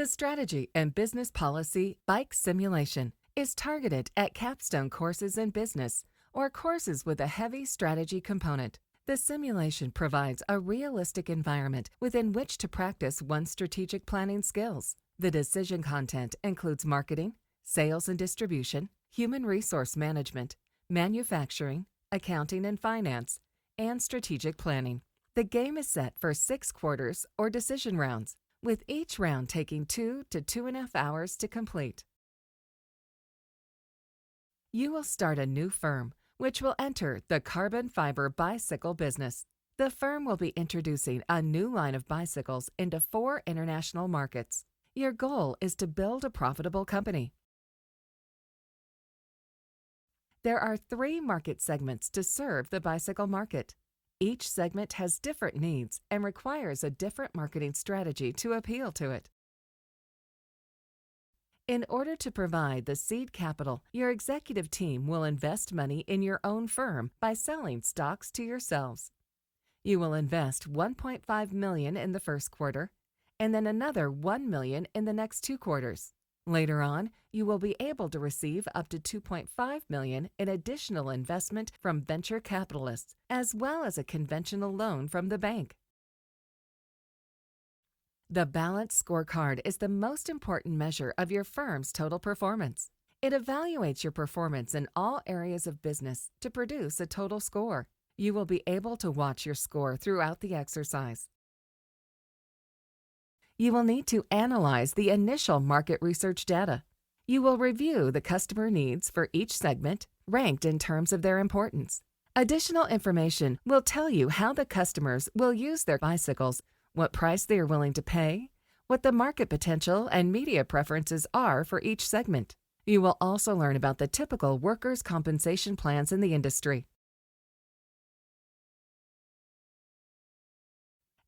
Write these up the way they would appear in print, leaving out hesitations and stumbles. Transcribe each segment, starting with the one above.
The Strategy and Business Policy Bike Simulation is targeted at capstone courses in business or courses with a heavy strategy component. The simulation provides a realistic environment within which to practice one's strategic planning skills. The decision content includes marketing, sales and distribution, human resource management, manufacturing, accounting and finance, and strategic planning. The game is set for 6 quarters or decision rounds, with each round taking 2 to 2.5 hours to complete. You will start a new firm, which will enter the carbon fiber bicycle business. The firm will be introducing a new line of bicycles into 4 international markets. Your goal is to build a profitable company. There are 3 market segments to serve the bicycle market. Each segment has different needs and requires a different marketing strategy to appeal to it. In order to provide the seed capital, your executive team will invest money in your own firm by selling stocks to yourselves. You will invest $1.5 million in the first quarter, and then another $1 million in the next 2 quarters. Later on, you will be able to receive up to $2.5 million in additional investment from venture capitalists, as well as a conventional loan from the bank. The Balanced Scorecard is the most important measure of your firm's total performance. It evaluates your performance in all areas of business to produce a total score. You will be able to watch your score throughout the exercise. You will need to analyze the initial market research data. You will review the customer needs for each segment, ranked in terms of their importance. Additional information will tell you how the customers will use their bicycles, what price they are willing to pay, what the market potential and media preferences are for each segment. You will also learn about the typical workers' compensation plans in the industry.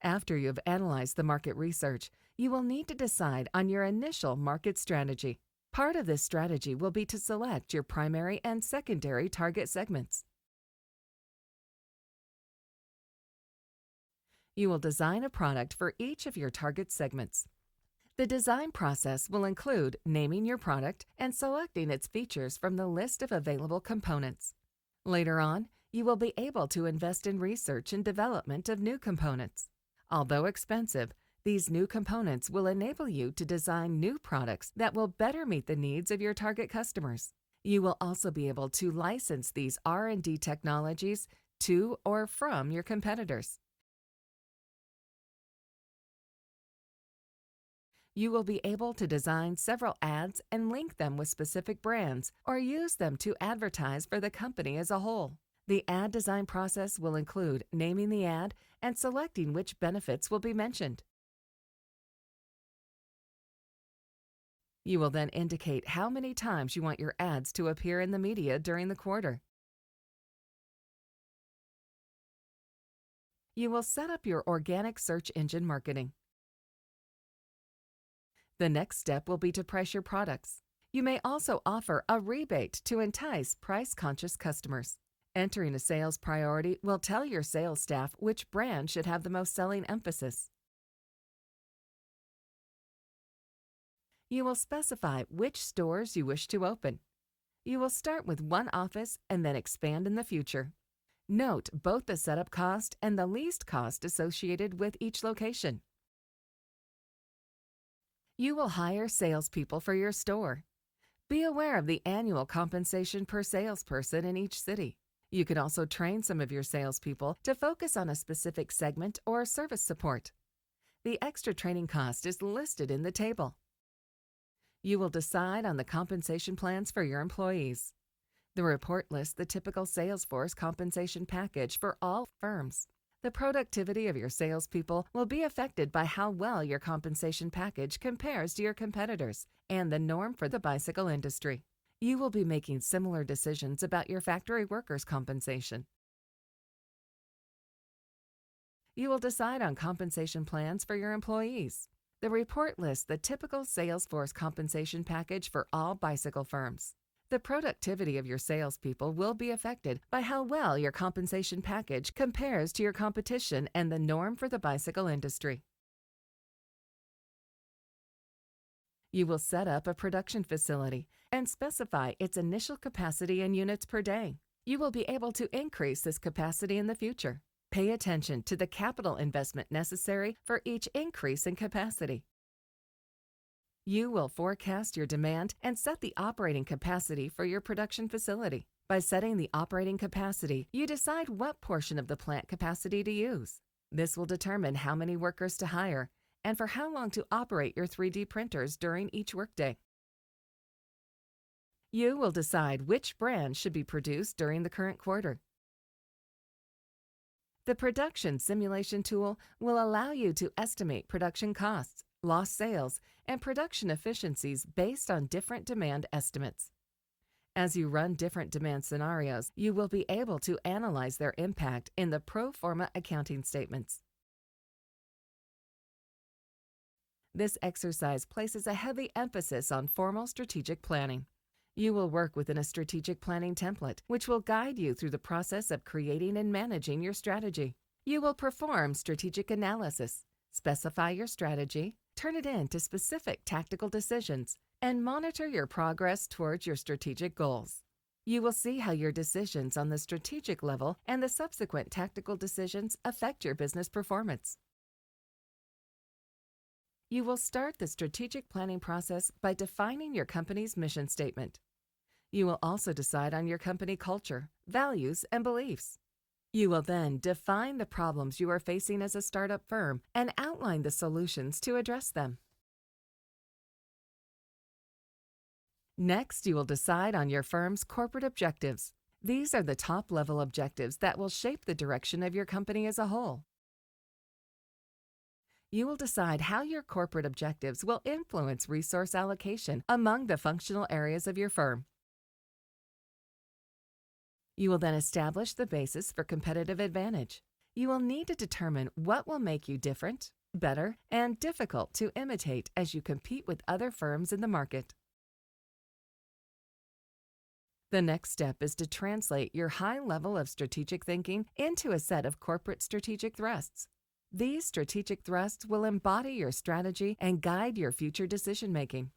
After you have analyzed the market research, you will need to decide on your initial market strategy. Part of this strategy will be to select your primary and secondary target segments. You will design a product for each of your target segments. The design process will include naming your product and selecting its features from the list of available components. Later on, you will be able to invest in research and development of new components. Although expensive, these new components will enable you to design new products that will better meet the needs of your target customers. You will also be able to license these R&D technologies to or from your competitors. You will be able to design several ads and link them with specific brands or use them to advertise for the company as a whole. The ad design process will include naming the ad and selecting which benefits will be mentioned. You will then indicate how many times you want your ads to appear in the media during the quarter. You will set up your organic search engine marketing. The next step will be to price your products. You may also offer a rebate to entice price-conscious customers. Entering a sales priority will tell your sales staff which brand should have the most selling emphasis. You will specify which stores you wish to open. You will start with one office and then expand in the future. Note both the setup cost and the leased cost associated with each location. You will hire salespeople for your store. Be aware of the annual compensation per salesperson in each city. You can also train some of your salespeople to focus on a specific segment or service support. The extra training cost is listed in the table. You will decide on the compensation plans for your employees. The report lists the typical Salesforce compensation package for all firms. The productivity of your salespeople will be affected by how well your compensation package compares to your competitors and the norm for the bicycle industry. You will be making similar decisions about your factory workers' compensation. You will decide on compensation plans for your employees. The report lists the typical Salesforce compensation package for all bicycle firms. The productivity of your salespeople will be affected by how well your compensation package compares to your competition and the norm for the bicycle industry. You will set up a production facility and specify its initial capacity in units per day. You will be able to increase this capacity in the future. Pay attention to the capital investment necessary for each increase in capacity. You will forecast your demand and set the operating capacity for your production facility. By setting the operating capacity, you decide what portion of the plant capacity to use. This will determine how many workers to hire and for how long to operate your 3D printers during each workday. You will decide which brand should be produced during the current quarter. The production simulation tool will allow you to estimate production costs, lost sales, and production efficiencies based on different demand estimates. As you run different demand scenarios, you will be able to analyze their impact in the pro forma accounting statements. This exercise places a heavy emphasis on formal strategic planning. You will work within a strategic planning template, which will guide you through the process of creating and managing your strategy. You will perform strategic analysis, specify your strategy, turn it into specific tactical decisions, and monitor your progress towards your strategic goals. You will see how your decisions on the strategic level and the subsequent tactical decisions affect your business performance. You will start the strategic planning process by defining your company's mission statement. You will also decide on your company culture, values, and beliefs. You will then define the problems you are facing as a startup firm and outline the solutions to address them. Next, you will decide on your firm's corporate objectives. These are the top-level objectives that will shape the direction of your company as a whole. You will decide how your corporate objectives will influence resource allocation among the functional areas of your firm. You will then establish the basis for competitive advantage. You will need to determine what will make you different, better, and difficult to imitate as you compete with other firms in the market. The next step is to translate your high level of strategic thinking into a set of corporate strategic thrusts. These strategic thrusts will embody your strategy and guide your future decision-making.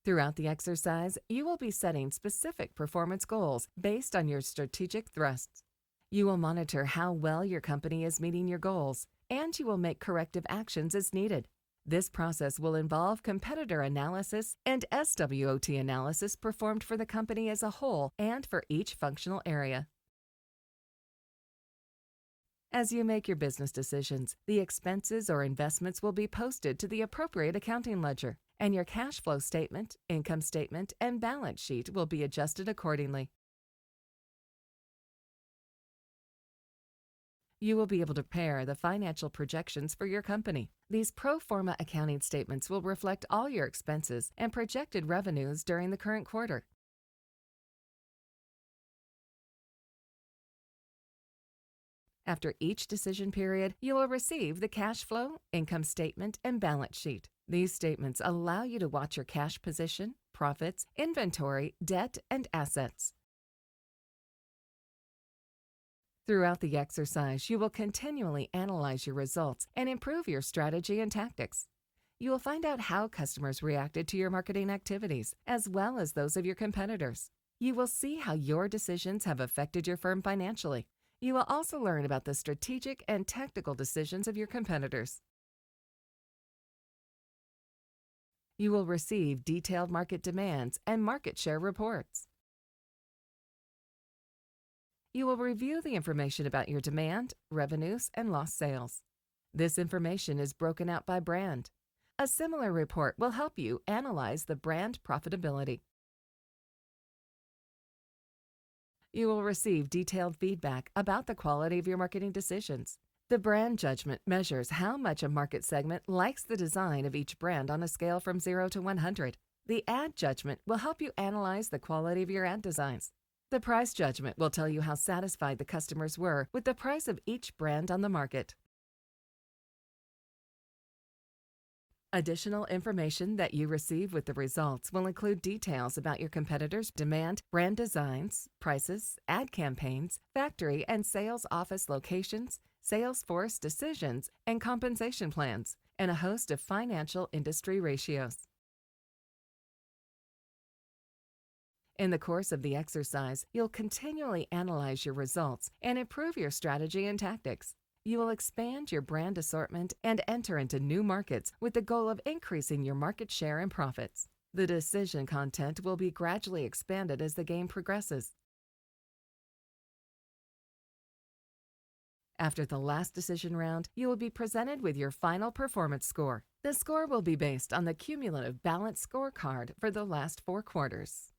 Throughout the exercise, you will be setting specific performance goals based on your strategic thrusts. You will monitor how well your company is meeting your goals, and you will make corrective actions as needed. This process will involve competitor analysis and SWOT analysis performed for the company as a whole and for each functional area. As you make your business decisions, the expenses or investments will be posted to the appropriate accounting ledger, and your cash flow statement, income statement, and balance sheet will be adjusted accordingly. You will be able to prepare the financial projections for your company. These pro forma accounting statements will reflect all your expenses and projected revenues during the current quarter. After each decision period, you will receive the cash flow, income statement, and balance sheet. These statements allow you to watch your cash position, profits, inventory, debt, and assets. Throughout the exercise, you will continually analyze your results and improve your strategy and tactics. You will find out how customers reacted to your marketing activities, as well as those of your competitors. You will see how your decisions have affected your firm financially. You will also learn about the strategic and tactical decisions of your competitors. You will receive detailed market demands and market share reports. You will review the information about your demand, revenues, and lost sales. This information is broken out by brand. A similar report will help you analyze the brand profitability. You will receive detailed feedback about the quality of your marketing decisions. The brand judgment measures how much a market segment likes the design of each brand on a scale from 0 to 100. The ad judgment will help you analyze the quality of your ad designs. The price judgment will tell you how satisfied the customers were with the price of each brand on the market. Additional information that you receive with the results will include details about your competitors' demand, brand designs, prices, ad campaigns, factory and sales office locations, sales force decisions, and compensation plans. and a host of financial industry ratios. In the course of the exercise, you'll continually analyze your results and improve your strategy and tactics. You will expand your brand assortment and enter into new markets with the goal of increasing your market share and profits. The decision content will be gradually expanded as the game progresses. After the last decision round, you will be presented with your final performance score. The score will be based on the cumulative balance scorecard for the last 4 quarters.